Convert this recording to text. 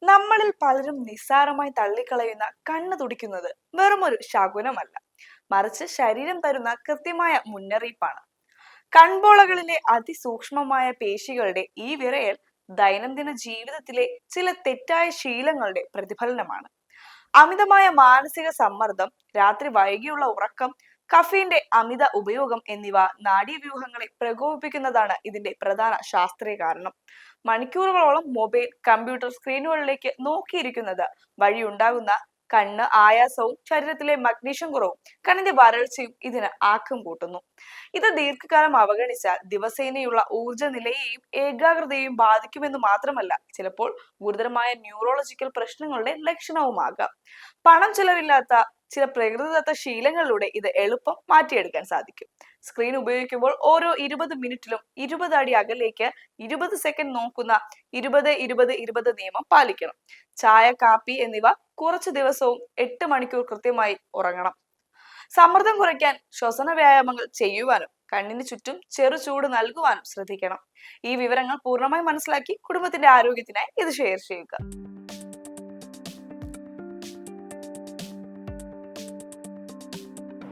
നമ്മളിൽ പലരും നിസ്സാരമായി തള്ളിക്കളയുന്ന കണ്ണ് തുടിക്കുന്നത് വെറുമൊരു ശകുനമല്ല, മറിച്ച് ശരീരം തരുന്ന കൃത്യമായ മുന്നറിയിപ്പാണ്. കൺപോളകളിലെ അതിസൂക്ഷ്മമായ പേശികളുടെ ഈ വിറയൽ ദൈനംദിന ജീവിതത്തിലെ ചില തെറ്റായ ശീലങ്ങളുടെ പ്രതിഫലനമാണ്. അമിതമായ മാനസിക സമ്മർദ്ദം, രാത്രി വൈകിയുള്ള ഉറക്കം, കഫീന്റെ അമിത ഉപയോഗം എന്നിവ നാഡീവ്യൂഹങ്ങളെ പ്രകോപിപ്പിക്കുന്നതാണ് ഇതിന്റെ പ്രധാന ശാസ്ത്രീയ കാരണം. മണിക്കൂറുകളോളം മൊബൈൽ, കമ്പ്യൂട്ടർ സ്ക്രീനുകളിലേക്ക് നോക്കിയിരിക്കുന്നത് വഴിയുണ്ടാകുന്ന കണ്ണ് ആയാസവും ശരീരത്തിലെ മഗ്നീഷ്യം കുറവും കണ്ണിന്റെ വരൾച്ചയും ഇതിന് ആക്കം കൂട്ടുന്നു. ഇത് ദീർഘകാലം അവഗണിച്ചാൽ ദിവസേനയുള്ള ഊർജ്ജ നിലയെയും ഏകാഗ്രതയെയും ബാധിക്കുമെന്ന് മാത്രമല്ല, ചിലപ്പോൾ ഗുരുതരമായ ന്യൂറോളജിക്കൽ പ്രശ്നങ്ങളുടെ ലക്ഷണവുമാകാം. പണം ചെലവില്ലാത്ത ചില പ്രകൃതിദത്ത ശീലങ്ങളിലൂടെ ഇത് എളുപ്പം മാറ്റിയെടുക്കാൻ സാധിക്കും. സ്ക്രീൻ ഉപയോഗിക്കുമ്പോൾ ഓരോ 20 മിനിറ്റിലും 20 അടി അകലേക്ക് 20 സെക്കൻഡ് നോക്കുന്ന 20-20-20 നിയമം പാലിക്കണം. ചായ, കാപ്പി എന്നിവ കുറച്ചു ദിവസവും 8 മണിക്കൂർ കൃത്യമായി ഉറങ്ങണം. സമ്മർദ്ദം കുറയ്ക്കാൻ ശ്വസന വ്യായാമങ്ങൾ ചെയ്യുവാനും കണ്ണിന് ചുറ്റും ചെറു ചൂട് നൽകുവാനും ശ്രദ്ധിക്കണം. ഈ വിവരങ്ങൾ പൂർണ്ണമായി മനസ്സിലാക്കി കുടുംബത്തിന്റെ ആരോഗ്യത്തിനായി ഇത് ഷെയർ ചെയ്യുക.